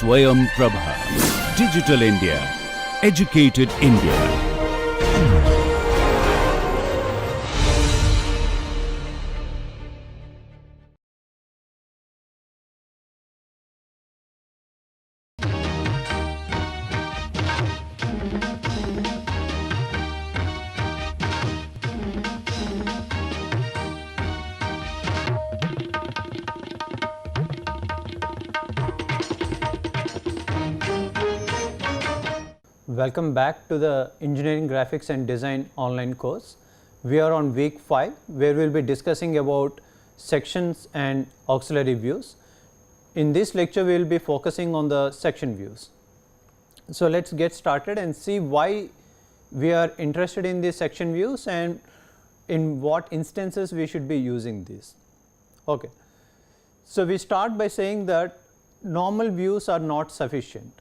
Swayamprabha. Digital India. Educated India. Welcome back to the Engineering Graphics and Design online course. We are on week 5 where we will be discussing about sections and auxiliary views. In this lecture we will be focusing on the section views. So let us get started and see why we are interested in these section views and in what instances we should be using these. Okay. So we start by saying that normal views are not sufficient.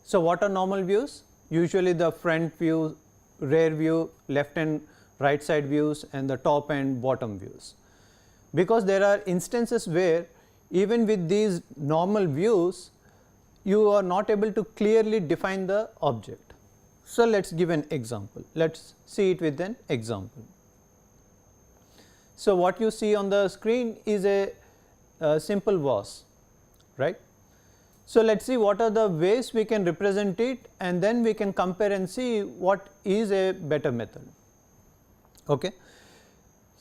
So what are normal views? Usually the front view, rear view, left and right side views and the top and bottom views. Because there are instances where even with these normal views you are not able to clearly define the object. So let us give an example. Let us see it with an example. So what you see on the screen is a simple vase, right? So let us see what are the ways we can represent it and then we can compare and see what is a better method. Okay.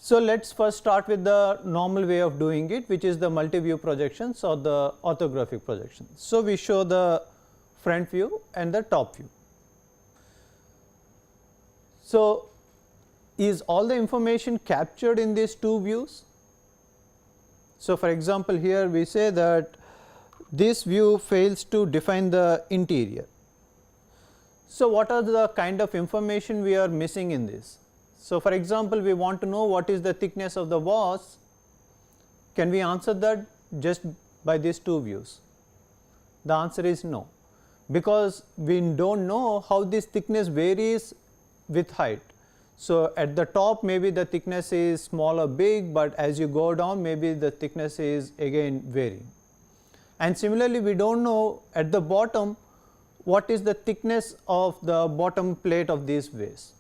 So let us first start with the normal way of doing it, which is the multi-view projections or the orthographic projections. So we show the front view and the top view. So is all the information captured in these two views? So for example, here we say that this view fails to define the interior. So what are the kind of information we are missing in this? So for example, we want to know what is the thickness of the vase. Can we answer that just by these two views? The answer is no, because we do not know how this thickness varies with height. So at the top maybe the thickness is small or big, but as you go down maybe the thickness is again varying. And similarly we do not know at the bottom what is the thickness of the bottom plate of this vase,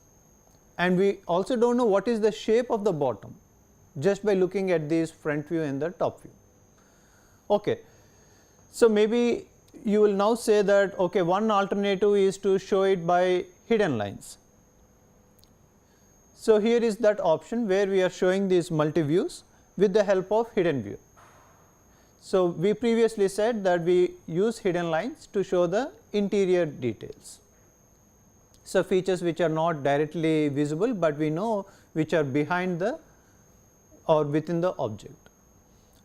and we also do not know what is the shape of the bottom just by looking at this front view and the top view. Okay. So maybe you will now say that okay, one alternative is to show it by hidden lines. So here is that option where we are showing these multi views with the help of hidden view. So we previously said that we use hidden lines to show the interior details. So features which are not directly visible, but we know which are behind the or within the object.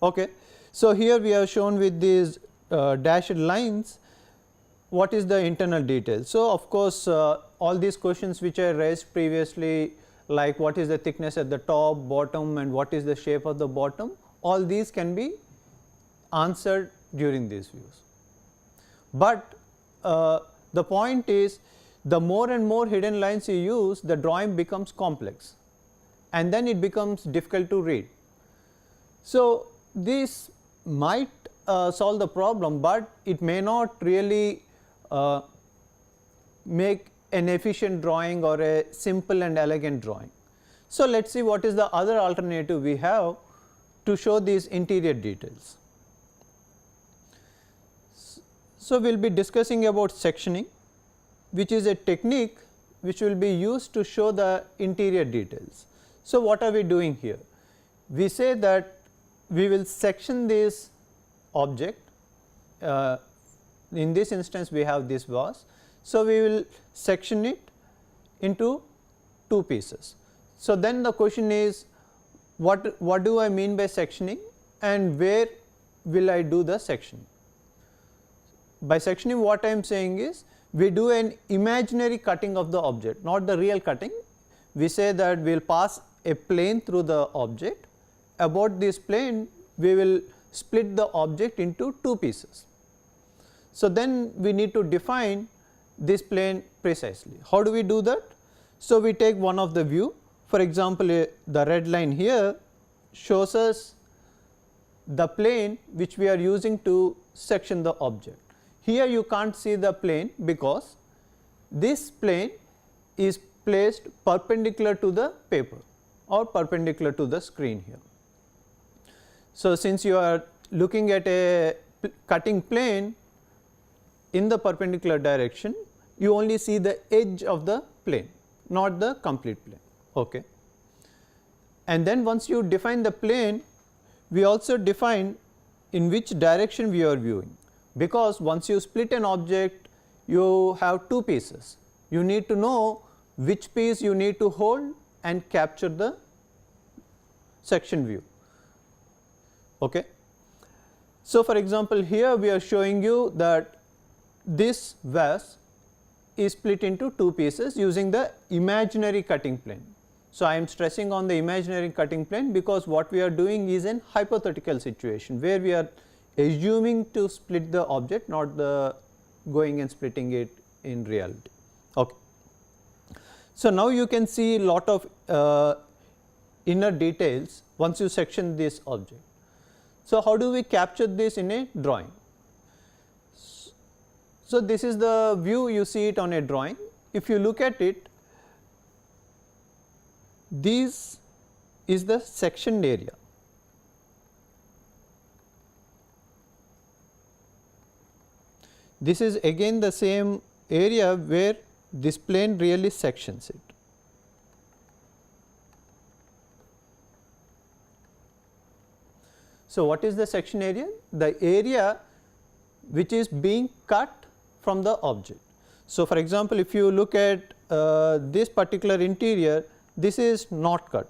Okay. So here we are shown with these dashed lines what is the internal detail. So of course all these questions which I raised previously, like what is the thickness at the top, bottom and what is the shape of the bottom, all these can be answered during these views. But the point is, the more and more hidden lines you use, the drawing becomes complex and then it becomes difficult to read. So this might solve the problem, but it may not really make an efficient drawing or a simple and elegant drawing. So let us see what is the other alternative we have to show these interior details. So we will be discussing about sectioning, which is a technique which will be used to show the interior details. So what are we doing here? We say that we will section this object. In this instance we have this vase. So we will section it into two pieces. So then the question is, what do I mean by sectioning and where will I do the sectioning? By sectioning, what I am saying is we do an imaginary cutting of the object, not the real cutting. We say that we will pass a plane through the object. About this plane we will split the object into two pieces. So then we need to define this plane precisely. How do we do that? So we take one of the view. For example, the red line here shows us the plane which we are using to section the object. Here you can't see the plane because this plane is placed perpendicular to the paper or perpendicular to the screen here. So, since you are looking at a cutting plane in the perpendicular direction, you only see the edge of the plane, not the complete plane. Okay. And then once you define the plane, we also define in which direction we are viewing, because once you split an object, you have two pieces. You need to know which piece you need to hold and capture the section view. Okay. So, for example, here we are showing you that this vase is split into two pieces using the imaginary cutting plane. So, I am stressing on the imaginary cutting plane because what we are doing is an hypothetical situation where we are assuming to split the object, not the going and splitting it in reality. Okay. So, now you can see lot of inner details once you section this object. So, how do we capture this in a drawing? So, this is the view, you see it on a drawing. If you look at it, this is the sectioned area. This is again the same area where this plane really sections it. So, what is the section area? The area which is being cut from the object. So, for example, if you look at this particular interior, this is not cut,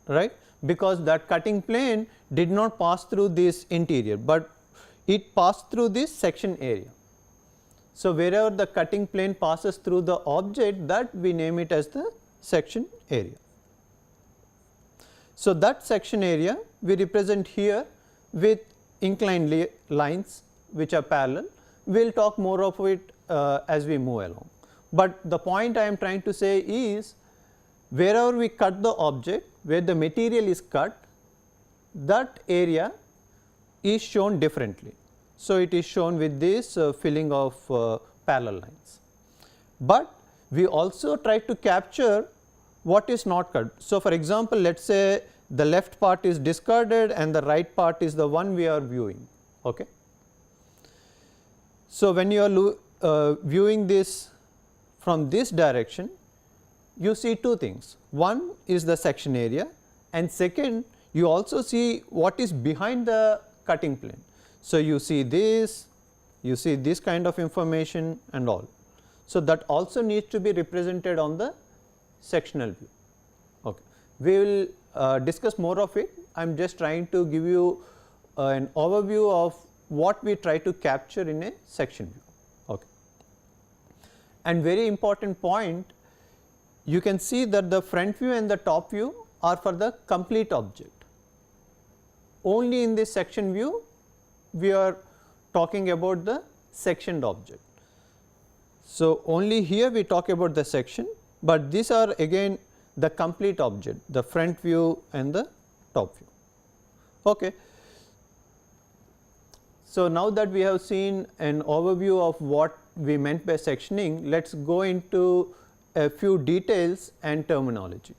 right, because that cutting plane did not pass through this interior, but it passed through this section area. So, wherever the cutting plane passes through the object, that we name it as the section area. So, that section area we represent here with inclined lines which are parallel. We will talk more of it as we move along. But the point I am trying to say is, wherever we cut the object, where the material is cut, that area is shown differently. So, it is shown with this filling of parallel lines. But we also try to capture what is not cut. So, for example, let us say the left part is discarded and the right part is the one we are viewing. Okay. So, when you are viewing this from this direction, you see two things. One is the section area, and second, you also see what is behind the cutting plane. So, you see this kind of information and all. So, that also needs to be represented on the sectional view. Okay. We will discuss more of it. I am just trying to give you an overview of what we try to capture in a section view. Okay. And very important point, you can see that the front view and the top view are for the complete object. Only in this section view we are talking about the sectioned object. So, only here we talk about the section, but these are again the complete object, the front view and the top view. Okay. So, now that we have seen an overview of what we meant by sectioning, let us go into a few details and terminology.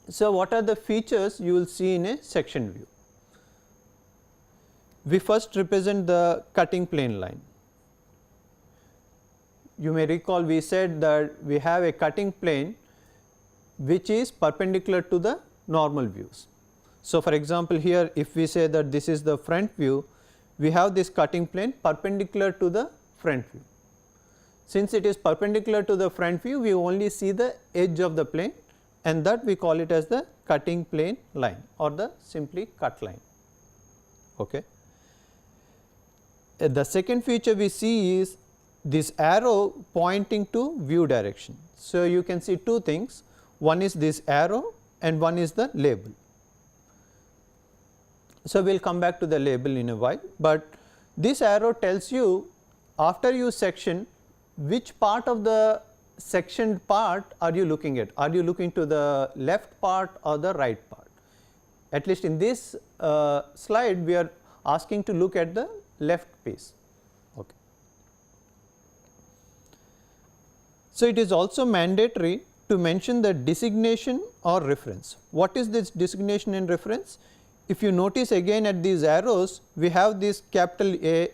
So, what are the features you will see in a section view? We first represent the cutting plane line. You may recall we said that we have a cutting plane which is perpendicular to the normal views. So, for example, here if we say that this is the front view, we have this cutting plane perpendicular to the front view. Since it is perpendicular to the front view, we only see the edge of the plane, and that we call it as the cutting plane line or the simply cut line. Okay. The second feature we see is this arrow pointing to view direction. So, you can see two things, one is this arrow and one is the label. So, we will come back to the label in a while, but this arrow tells you after you section which part of the sectioned part are you looking at. Are you looking to the left part or the right part? At least in this slide we are asking to look at the left piece. Okay. So, it is also mandatory to mention the designation or reference. What is this designation and reference? If you notice again at these arrows, we have this capital A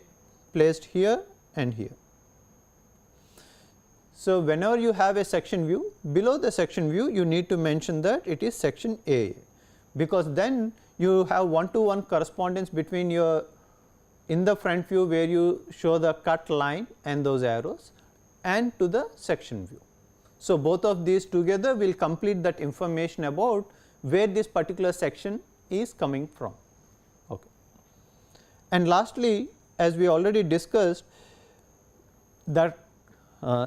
placed here and here. So, whenever you have a section view, below the section view you need to mention that it is section A, because then you have one-to-one correspondence between your in the front view where you show the cut line and those arrows, and to the section view. So, both of these together will complete that information about where this particular section is coming from. Okay. And lastly, as we already discussed, that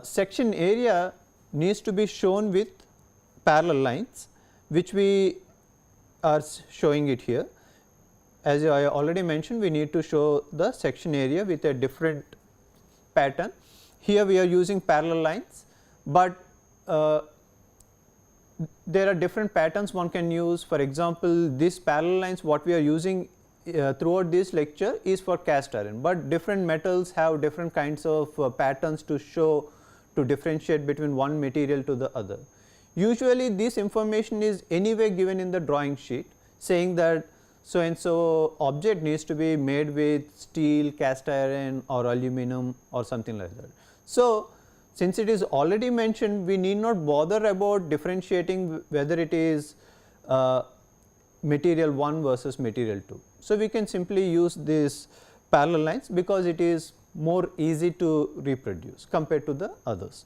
section area needs to be shown with parallel lines, which we are showing it here. As I already mentioned, we need to show the section area with a different pattern. Here we are using parallel lines, but there are different patterns one can use. For example, these parallel lines what we are using throughout this lecture is for cast iron, but different metals have different kinds of patterns to show, to differentiate between one material to the other. Usually this information is anyway given in the drawing sheet, saying that so and so object needs to be made with steel, cast iron or aluminum or something like that. So, since it is already mentioned, we need not bother about differentiating whether it is material 1 versus material 2. So, we can simply use these parallel lines because it is more easy to reproduce compared to the others.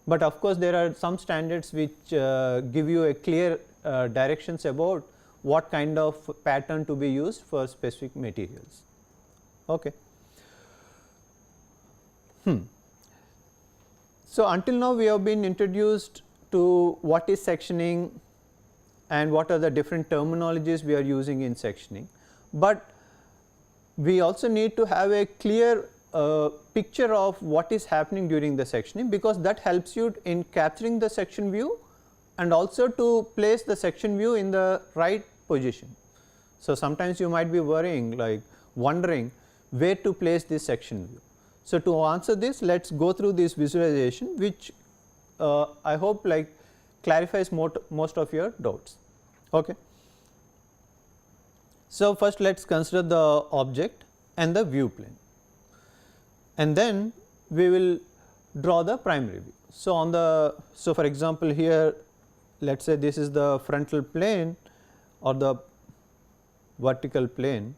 But of course, there are some standards which give you a clear directions about what kind of pattern to be used for specific materials. Okay. So, until now we have been introduced to what is sectioning and what are the different terminologies we are using in sectioning, but we also need to have a clear picture of what is happening during the sectioning, because that helps you in capturing the section view and also to place the section view in the right position. So, sometimes you might be worrying, like wondering where to place this section view. So, to answer this, let us go through this visualization, which I hope like clarifies most of your doubts. Okay. So, first let us consider the object and the view plane, and then we will draw the primary view. So, on the for example, here let us say this is the frontal plane or the vertical plane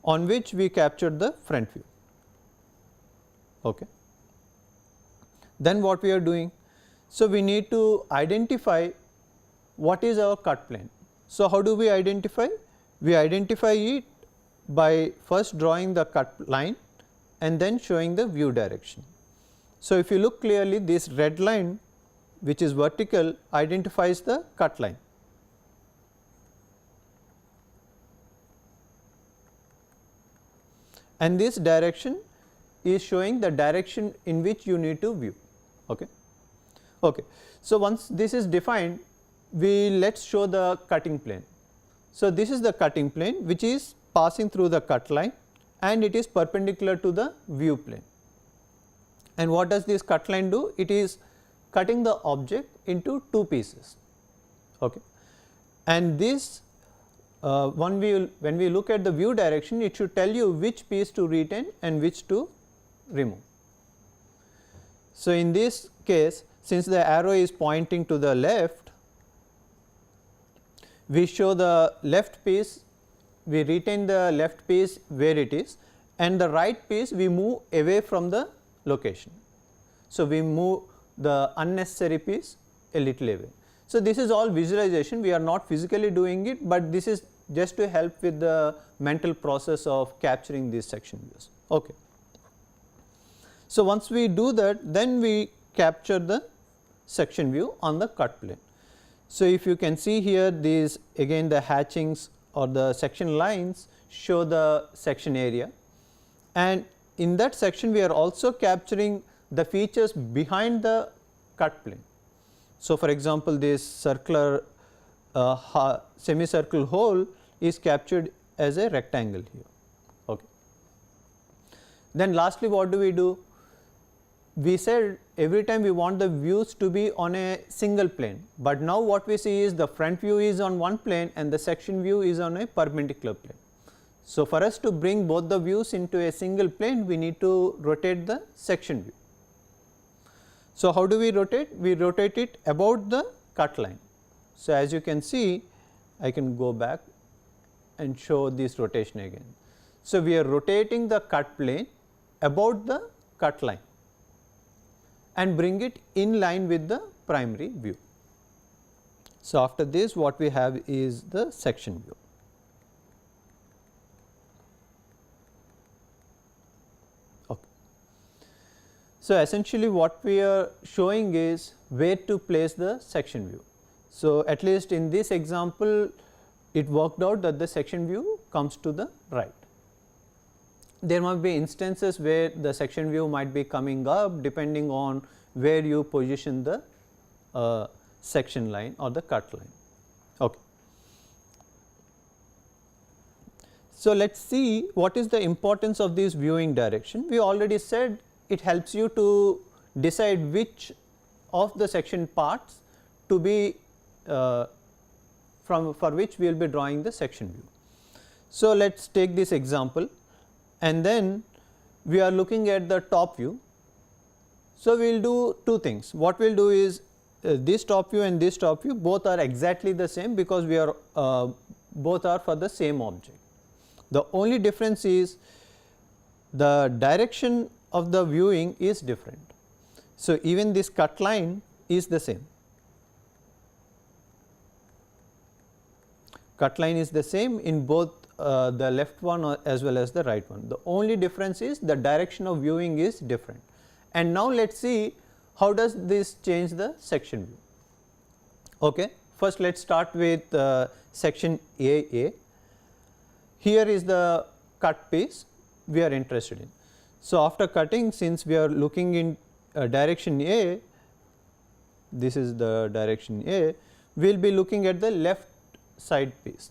on which we captured the front view. Okay. Then what we are doing? So, we need to identify what is our cut plane. So, how do we identify? We identify it by first drawing the cut line and then showing the view direction. So, if you look clearly, this red line which is vertical identifies the cut line. And this direction is showing the direction in which you need to view. Okay. Okay. So, once this is defined, we let us show the cutting plane. So, this is the cutting plane which is passing through the cut line and it is perpendicular to the view plane. And what does this cut line do? It is cutting the object into two pieces. Okay. And this when we look at the view direction, it should tell you which piece to retain and which to remove. So, in this case, since the arrow is pointing to the left, we show the left piece, we retain the left piece where it is, and the right piece we move away from the location. So, we move the unnecessary piece a little away. So, this is all visualization, we are not physically doing it, but this is just to help with the mental process of capturing these section views. Okay. So, once we do that, then we capture the section view on the cut plane. So, if you can see here, these again the hatchings or the section lines show the section area, and in that section we are also capturing the features behind the cut plane. So, for example, this circular semicircle hole is captured as a rectangle here. Okay. Then lastly, what do? We said every time we want the views to be on a single plane, but now what we see is the front view is on one plane and the section view is on a perpendicular plane. So, for us to bring both the views into a single plane, we need to rotate the section view. So, how do we rotate? We rotate it about the cut line. So, as you can see, I can go back and show this rotation again. So, we are rotating the cut plane about the cut line and bring it in line with the primary view. So, after this what we have is the section view. Okay. So, essentially what we are showing is where to place the section view. So, at least in this example it worked out that the section view comes to the right. There might be instances where the section view might be coming up depending on where you position the section line or the cut line. Okay. So, let us see what is the importance of this viewing direction. We already said it helps you to decide which of the section parts to be for which we will be drawing the section view. So, let us take this example and then we are looking at the top view. So, we will do two things. What we will do is this top view and this top view both are exactly the same because we are both are for the same object. The only difference is the direction of the viewing is different. So, even this cut line is the same. Cut line is the same in both the left one as well as the right one. The only difference is the direction of viewing is different. And now let us see how does this change the section view. Okay. First let us start with section AA. Here is the cut piece we are interested in. So, after cutting, since we are looking in direction A, this is the direction A, we will be looking at the left side piece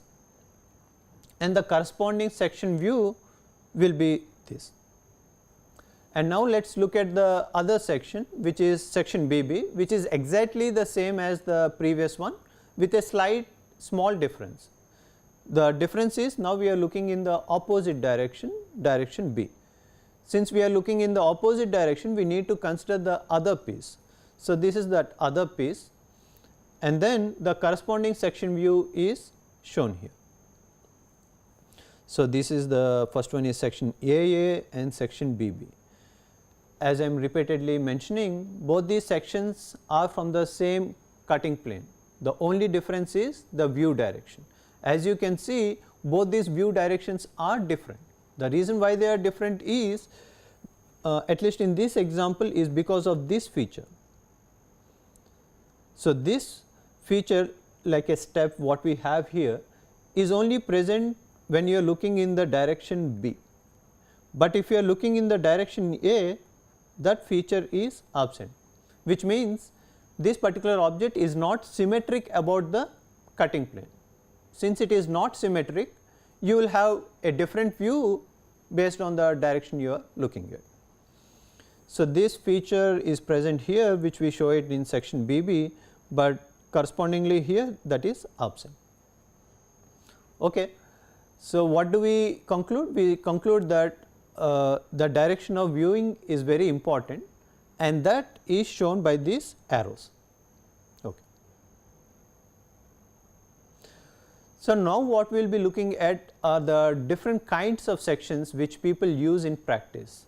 and the corresponding section view will be this. And now let us look at the other section which is section BB, which is exactly the same as the previous one with a slight small difference. The difference is now we are looking in the opposite direction, direction B. Since we are looking in the opposite direction, we need to consider the other piece. So, this is that other piece and then the corresponding section view is shown here. So, this is the first one is section AA and section BB. As I am repeatedly mentioning, both these sections are from the same cutting plane. The only difference is the view direction. As you can see, both these view directions are different. The reason why they are different is at least in this example is because of this feature. So, this feature like a step what we have here is only present when you are looking in the direction B, but if you are looking in the direction A, that feature is absent, which means this particular object is not symmetric about the cutting plane. Since it is not symmetric, you will have a different view based on the direction you are looking at. So, this feature is present here which we show it in section BB, but correspondingly here that is absent. Okay. So, what do we conclude? We conclude that the direction of viewing is very important and that is shown by these arrows. Okay. So, now what we will be looking at are the different kinds of sections which people use in practice.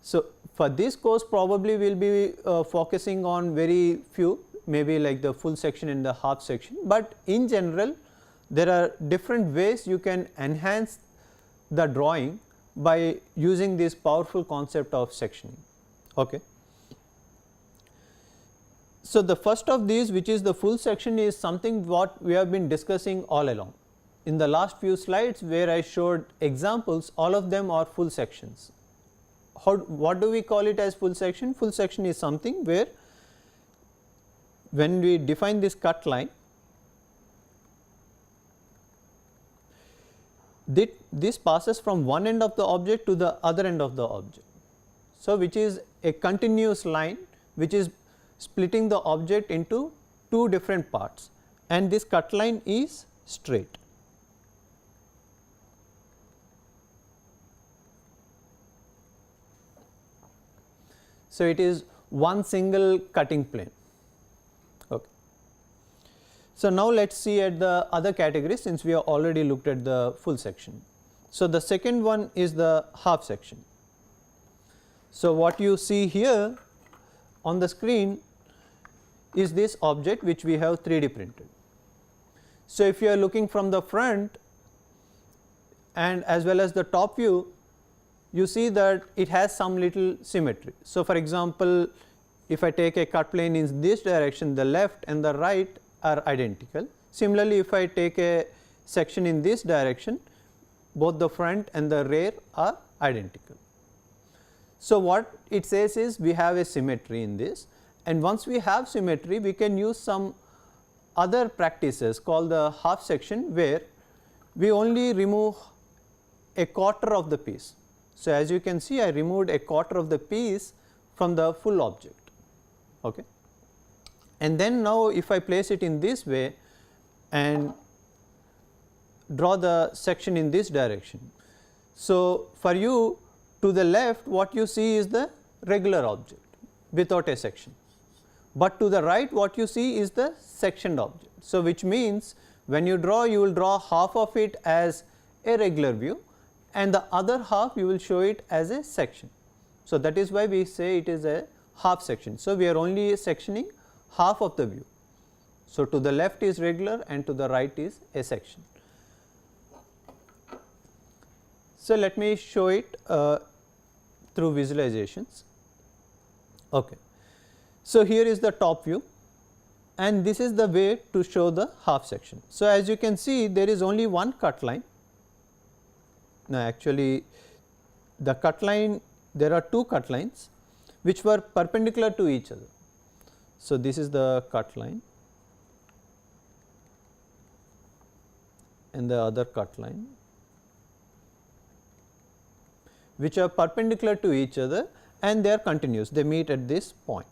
So, for this course probably we will be focusing on very few, maybe like the full section and the half section, but in general there are different ways you can enhance the drawing by using this powerful concept of sectioning. Okay. So, the first of these, which is the full section, is something what we have been discussing all along. In the last few slides where I showed examples, all of them are full sections. What do we call it as full section? Full section is something where when we define this cut line, this passes from one end of the object to the other end of the object. So, which is a continuous line which is splitting the object into two different parts, and this cut line is straight. So, it is one single cutting plane. Okay. So, now let us see at the other category, since we have already looked at the full section. So, the second one is the half section. So, what you see here on the screen is this object which we have 3D printed. So, if you are looking from the front and as well as the top view, you see that it has some little symmetry. So, for example, if I take a cut plane in this direction, the left and the right are identical. Similarly, if I take a section in this direction, both the front and the rear are identical. So, what it says is we have a symmetry in this, and once we have symmetry, we can use some other practices called the half section, where we only remove a quarter of the piece. So, as you can see, I removed a quarter of the piece from the full object. Okay. And then now if I place it in this way and draw the section in this direction. So, for you to the left, what you see is the regular object without a section, but to the right what you see is the sectioned object. So, which means when you draw, you will draw half of it as a regular view and the other half you will show it as a section. So, that is why we say it is a half section. So, we are only sectioning half of the view. So, to the left is regular and to the right is a section. So, let me show it through visualizations. Okay. So, here is the top view and this is the way to show the half section. So, as you can see, there is only one cut line. Now, actually the cut line, there are two cut lines which were perpendicular to each other. So, this is the cut line and the other cut line which are perpendicular to each other and they are continuous, they meet at this point.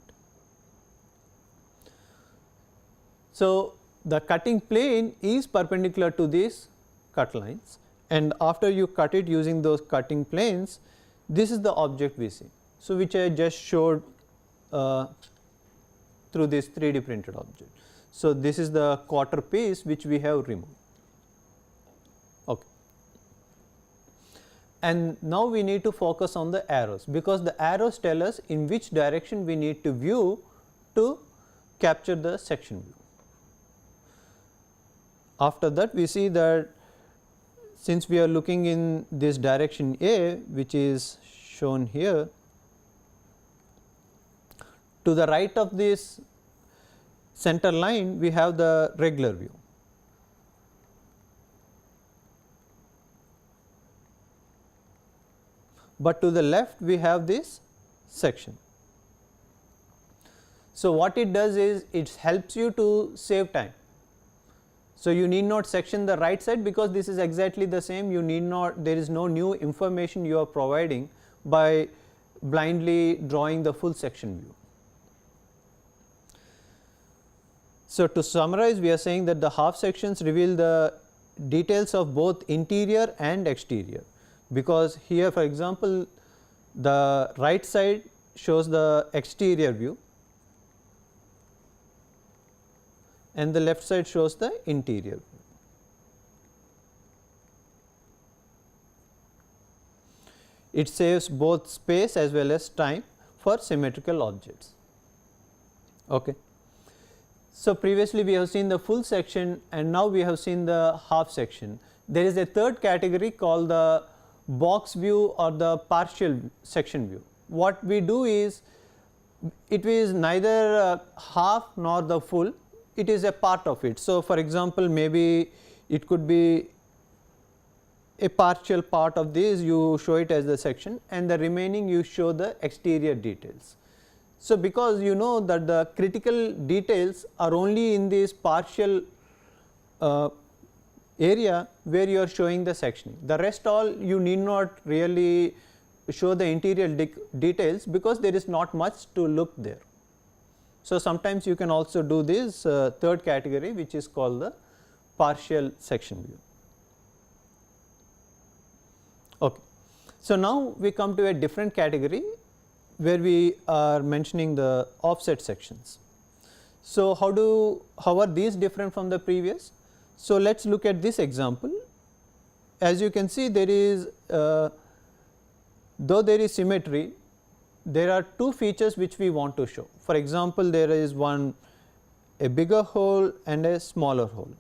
So, the cutting plane is perpendicular to these cut lines, and after you cut it using those cutting planes, this is the object we see. So, which I just showed through this 3D printed object. So, this is the quarter piece which we have removed. Okay. And now we need to focus on the arrows, because the arrows tell us in which direction we need to view to capture the section view. After that, we see that since we are looking in this direction A, which is shown here, to the right of this center line we have the regular view. But to the left we have this section. So, what it does is it helps you to save time. So, you need not section the right side because this is exactly the same, you need not, there is no new information you are providing by blindly drawing the full section view. So, to summarize, we are saying that the half sections reveal the details of both interior and exterior, because here for example, the right side shows the exterior view and the left side shows the interior view. It saves both space as well as time for symmetrical objects. Okay. So, previously we have seen the full section and now we have seen the half section. There is a third category called the box view or the partial section view. What we do is, it is neither half nor the full, it is a part of it. So, for example, maybe it could be a partial part of this, you show it as the section and the remaining you show the exterior details. So, because you know that the critical details are only in this partial area where you are showing the sectioning. The rest all you need not really show the interior details, because there is not much to look there. So, sometimes you can also do this third category, which is called the partial section view. Okay. So, now we come to a different category where we are mentioning the offset sections. So, how are these different from the previous? So, let us look at this example. As you can see, there is though there is symmetry, there are two features which we want to show. For example, there is a bigger hole and a smaller hole.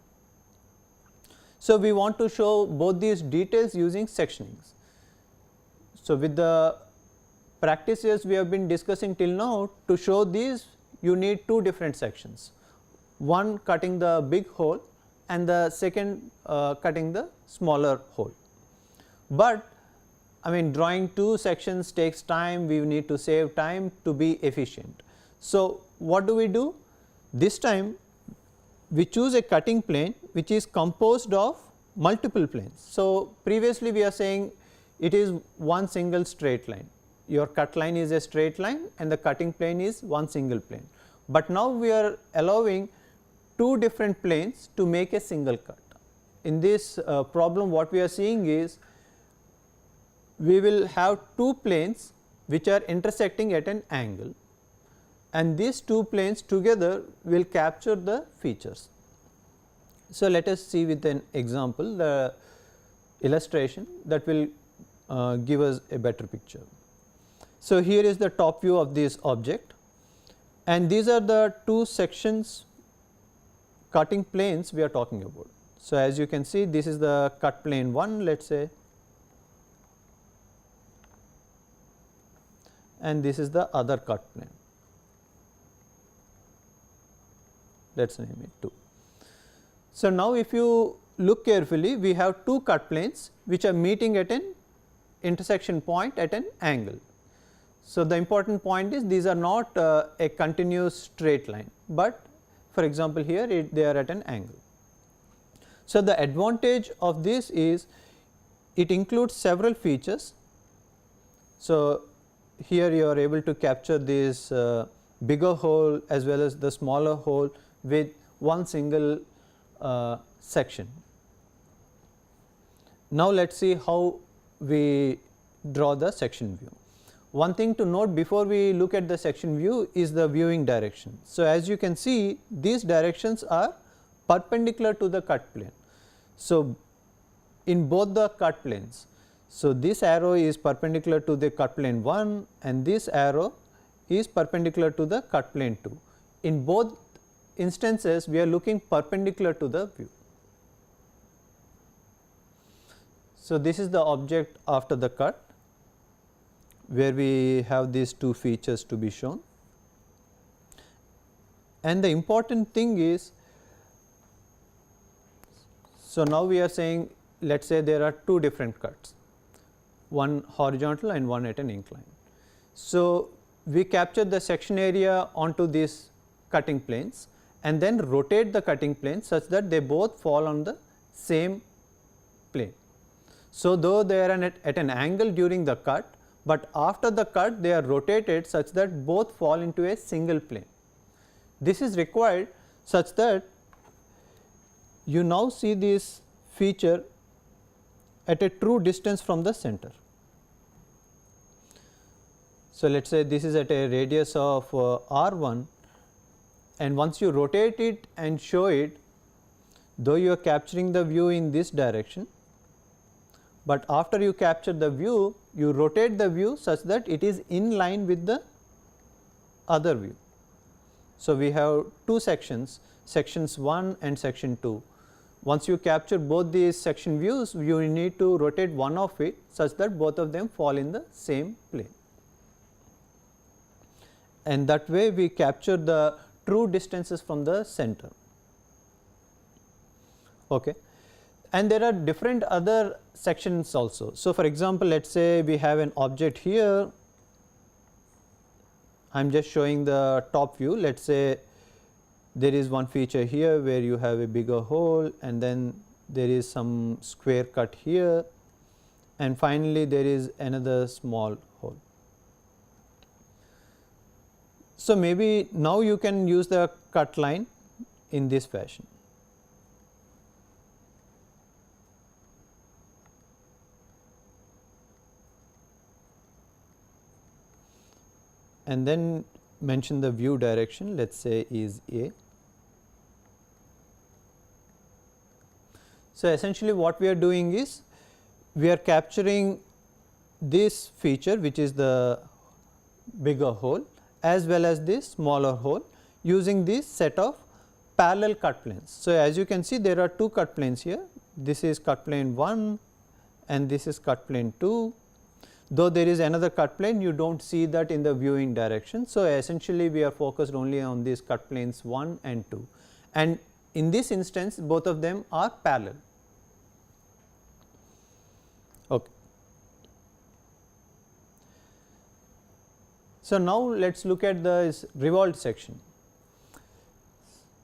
So, we want to show both these details using sectionings. So, with the practices we have been discussing till now, to show these you need two different sections, one cutting the big hole and the second cutting the smaller hole. But I mean, drawing two sections takes time, we need to save time to be efficient. So, what do? This time we choose a cutting plane which is composed of multiple planes. So, previously we are saying it is one single straight line, your cut line is a straight line and the cutting plane is one single plane. But now we are allowing two different planes to make a single cut. In this problem, what we are seeing is we will have two planes which are intersecting at an angle, and these two planes together will capture the features. So, let us see with an example the illustration that will give us a better picture. So, here is the top view of this object, and these are the two sections cutting planes we are talking about. So, as you can see, this is the cut plane 1, let us say, and this is the other cut plane, let us name it 2. So, now if you look carefully, we have two cut planes which are meeting at an intersection point at an angle. So, the important point is these are not a continuous straight line, but for example, here they are at an angle. So, the advantage of this is it includes several features. So, here you are able to capture this bigger hole as well as the smaller hole with one single section. Now, let us see how we draw the section view. One thing to note before we look at the section view is the viewing direction. So, as you can see, these directions are perpendicular to the cut plane. So, in both the cut planes, so this arrow is perpendicular to the cut plane 1 and this arrow is perpendicular to the cut plane 2. In both instances, we are looking perpendicular to the view. So, this is the object after the cut, where we have these two features to be shown. And the important thing is, so now we are saying, let us say there are two different cuts, one horizontal and one at an incline. So, we capture the section area onto these cutting planes and then rotate the cutting planes such that they both fall on the same plane. So, though they are at an angle during the cut, but after the cut they are rotated such that both fall into a single plane. This is required such that you now see this feature at a true distance from the center. So, let us say this is at a radius of r1, and once you rotate it and show it, though you are capturing the view in this direction, but after you capture the view, you rotate the view such that it is in line with the other view. So, we have two sections, sections 1 and section 2. Once you capture both these section views, you need to rotate one of it such that both of them fall in the same plane, and that way we capture the true distances from the center. Okay. And there are different other sections also. So, for example, let us say we have an object here, I am just showing the top view. Let us say there is one feature here where you have a bigger hole and then there is some square cut here, and finally there is another small hole. So, maybe now you can use the cut line in this fashion. And then mention the view direction, let us say is A. So, essentially what we are doing is we are capturing this feature, which is the bigger hole, as well as this smaller hole, using this set of parallel cut planes. So, as you can see, there are two cut planes here. This is cut plane 1 and this is cut plane 2. Though there is another cut plane, you do not see that in the viewing direction. So, essentially we are focused only on these cut planes 1 and 2, and in this instance both of them are parallel. Okay. So, now let us look at the revolved section.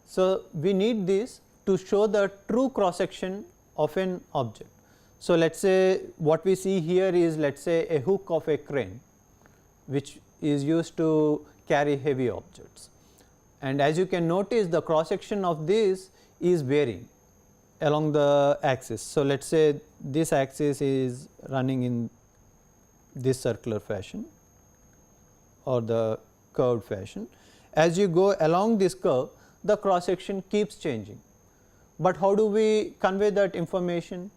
So, we need this to show the true cross section of an object. So, let us say what we see here is, let us say, a hook of a crane which is used to carry heavy objects, and as you can notice, the cross section of this is varying along the axis. So, let us say this axis is running in this circular fashion or the curved fashion. As you go along this curve, the cross section keeps changing, but how do we convey that information?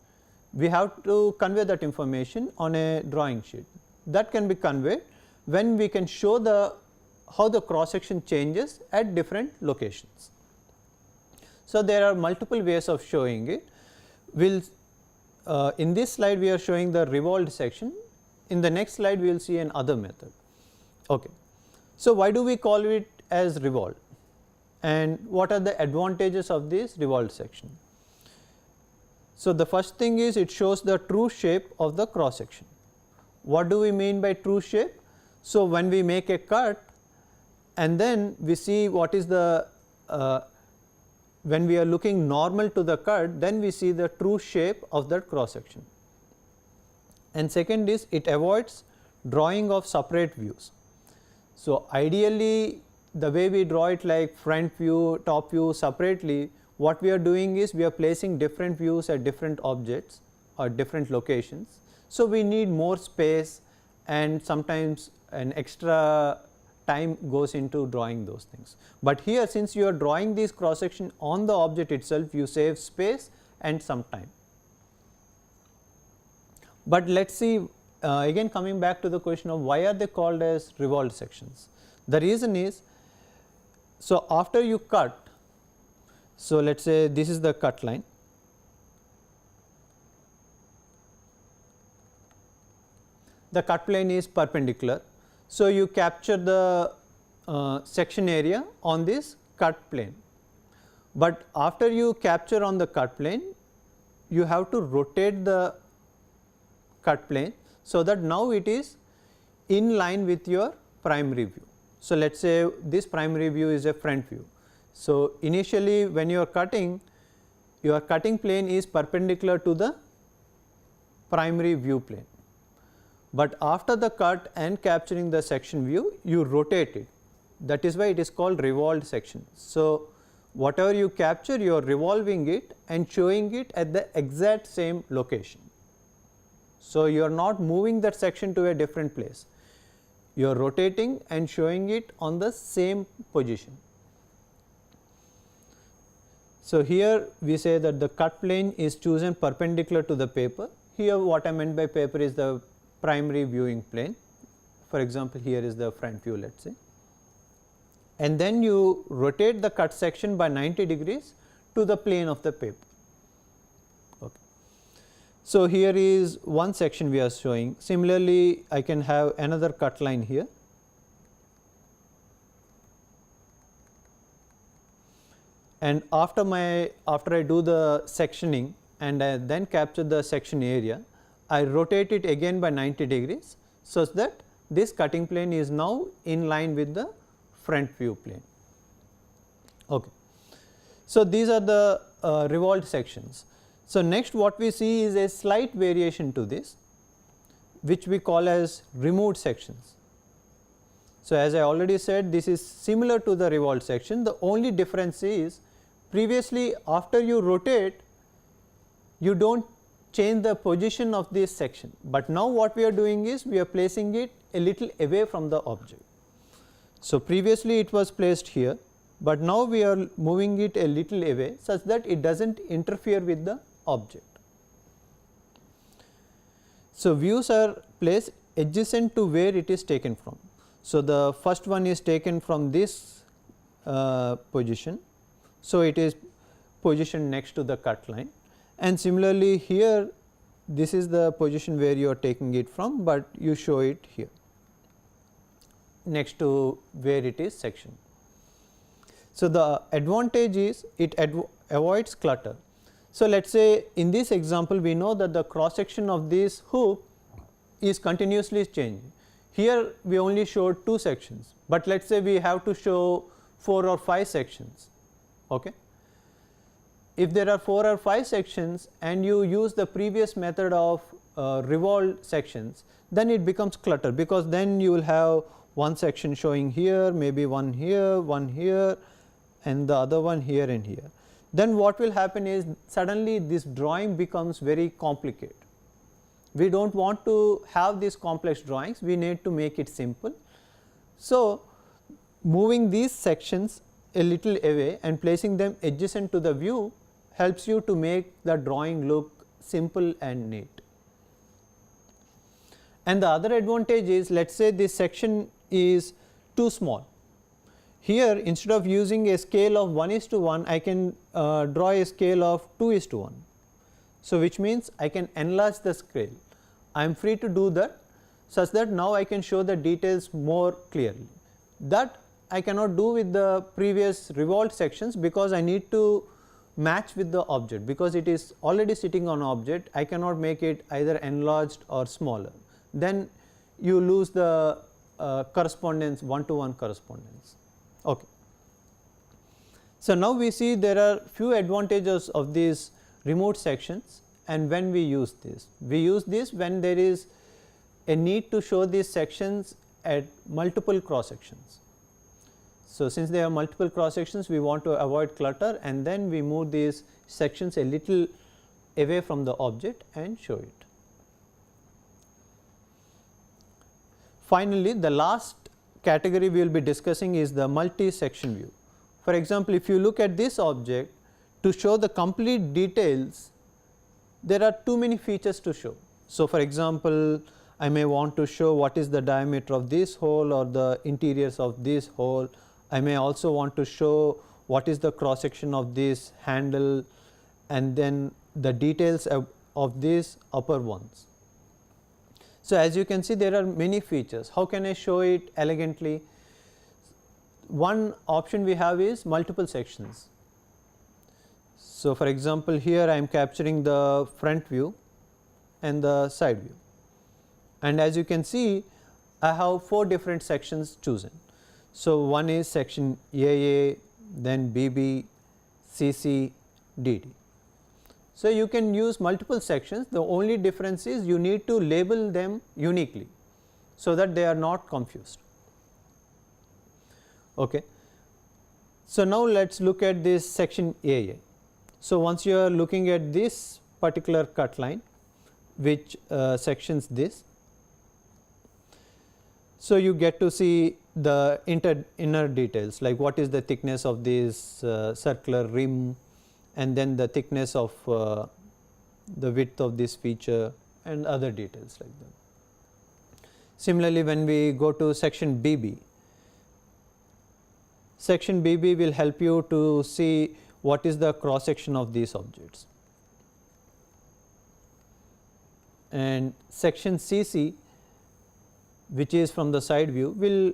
We have to convey that information on a drawing sheet. That can be conveyed when we can show the how the cross section changes at different locations. So, there are multiple ways of showing it. In this slide we are showing the revolved section. In the next slide we will see another method. Okay. So, why do we call it as revolved, and what are the advantages of this revolved section? So, the first thing is it shows the true shape of the cross section. What do we mean by true shape? So, when we make a cut and then we see what is the when we are looking normal to the cut, then we see the true shape of that cross section. And second is it avoids drawing of separate views. So, ideally the way we draw it, like front view, top view separately, what we are doing is we are placing different views at different objects or different locations. So, we need more space and sometimes an extra time goes into drawing those things. But here, since you are drawing this cross section on the object itself, you save space and some time. But let us see again, coming back to the question of why are they called as revolved sections. The reason is, so after you cut, so let us say this is the cut line, the cut plane is perpendicular. So, you capture the section area on this cut plane, but after you capture on the cut plane, you have to rotate the cut plane, so that now it is in line with your primary view. So, let us say this primary view is a front view. So, initially when you are cutting, your cutting plane is perpendicular to the primary view plane, but after the cut and capturing the section view, you rotate it. That is why it is called revolved section. So, whatever you capture, you are revolving it and showing it at the exact same location. So, you are not moving that section to a different place, you are rotating and showing it on the same position. So, here we say that the cut plane is chosen perpendicular to the paper. Here what I meant by paper is the primary viewing plane. For example, here is the front view, let us say, and then you rotate the cut section by 90 degrees to the plane of the paper. Okay. So, here is one section we are showing. Similarly, I can have another cut line here, and after I do the sectioning and I then capture the section area, I rotate it again by 90 degrees, such that this cutting plane is now in line with the front view plane. Okay. So, these are the revolved sections. So, next what we see is a slight variation to this, which we call as removed sections. So, as I already said, this is similar to the revolved section. The only difference is previously after you rotate, you do not change the position of this section, but now what we are doing is we are placing it a little away from the object. So, previously it was placed here, but now we are moving it a little away such that it does not interfere with the object. So, views are placed adjacent to where it is taken from. So, the first one is taken from this position. So, it is positioned next to the cut line, and similarly here this is the position where you are taking it from, but you show it here next to where it is sectioned. So, the advantage is it avoids clutter. So, let us say in this example we know that the cross section of this hoop is continuously changing. Here we only showed 2 sections, but let us say we have to show 4 or 5 sections. Okay. If there are 4 or 5 sections and you use the previous method of revolved sections, then it becomes clutter, because then you will have one section showing here, maybe one here and the other one here and here. Then what will happen is suddenly this drawing becomes very complicated. We do not want to have these complex drawings, we need to make it simple. So, moving these sections a little away and placing them adjacent to the view helps you to make the drawing look simple and neat. And the other advantage is, let us say this section is too small. Here instead of using a scale of 1:1, I can draw a scale of 2:1. So, which means I can enlarge the scale. I am free to do that such that now I can show the details more clearly. That I cannot do with the previous revolved sections, because I need to match with the object, because it is already sitting on object. I cannot make it either enlarged or smaller, then you lose the correspondence, one-to-one correspondence. Okay. So, now we see there are few advantages of these removed sections, and when we use this, we use this when there is a need to show these sections at multiple cross sections. So, since there are multiple cross sections, we want to avoid clutter, and then we move these sections a little away from the object and show it. Finally, the last category we will be discussing is the multi-section view. For example, if you look at this object, to show the complete details, there are too many features to show. So, for example, I may want to show what is the diameter of this hole or the interiors of this hole. I may also want to show what is the cross section of this handle, and then the details of these upper ones. So, as you can see, there are many features. How can I show it elegantly? One option we have is multiple sections. So, for example, here I am capturing the front view and the side view, and as you can see, I have 4 different sections chosen. So, one is section AA, then BB, CC, DD. So, you can use multiple sections. The only difference is you need to label them uniquely, so that they are not confused. Okay. So, now let us look at this section AA. So, once you are looking at this particular cut line which sections this, so you get to see the inner details, like what is the thickness of this circular rim, and then the thickness of the width of this feature and other details like that. Similarly, when we go to section BB, section BB will help you to see what is the cross section of these objects, and section CC, which is from the side view, will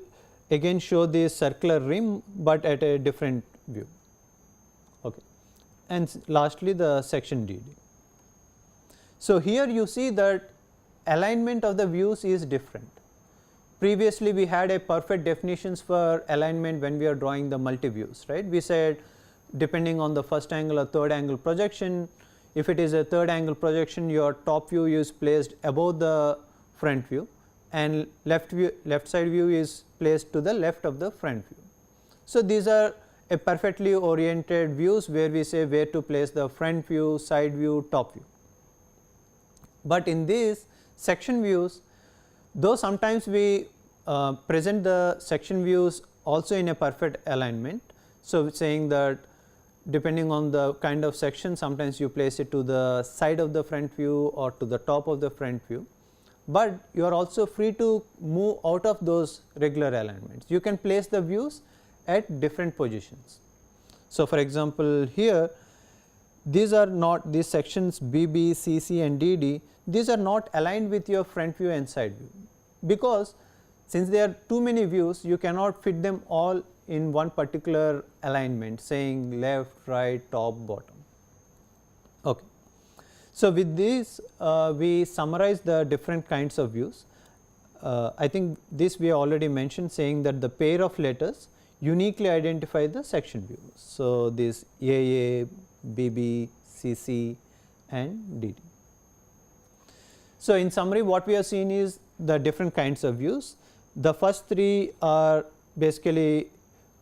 again show this circular rim, but at a different view. Okay. And lastly, the section DD. So, here you see that alignment of the views is different. Previously, we had a perfect definitions for alignment when we are drawing the multi views, right. We said depending on the first angle or third angle projection, If it is a third angle projection, your top view is placed above the front view and left side view is placed to the left of the front view. So, these are a perfectly oriented views where we say where to place the front view, side view, top view. But in these section views, though sometimes we present the section views also in a perfect alignment. So, saying that depending on the kind of section, sometimes you place it to the side of the front view or to the top of the front view, but you are also free to move out of those regular alignments. You can place the views at different positions. So, for example, here these are not, these sections BB, CC and DD, these are not aligned with your front view and side view, because since there are too many views, you cannot fit them all in one particular alignment, saying left, right, top, bottom. Okay. So, with this we summarize the different kinds of views. I think this we already mentioned, saying that the pair of letters uniquely identify the section views. So, this AA, BB, CC and DD. So, in summary what we have seen is the different kinds of views. The first three are basically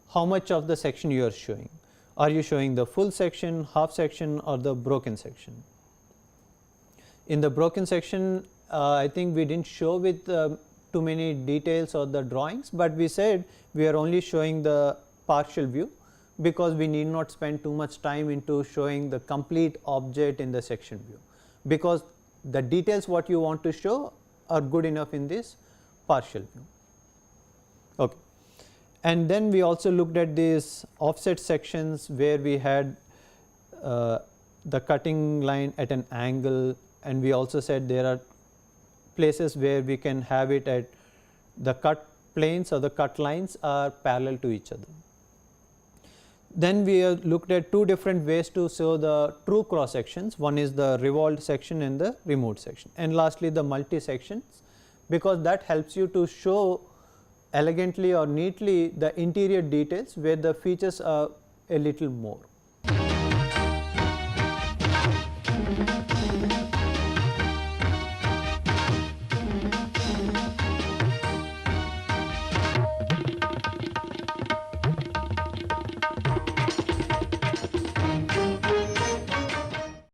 how much of the section you are showing. Are you showing the full section, half section or the broken section? In the broken section, I think we did not show with too many details or the drawings, but we said we are only showing the partial view, because we need not spend too much time into showing the complete object in the section view, because the details what you want to show are good enough in this partial view. Okay. And then we also looked at these offset sections where we had the cutting line at an angle, and we also said there are places where we can have it at the cut planes or the cut lines are parallel to each other. Then we looked at two different ways to show the true cross sections. One is the revolved section and the removed section, and lastly the multi sections, because that helps you to show elegantly or neatly the interior details where the features are a little more.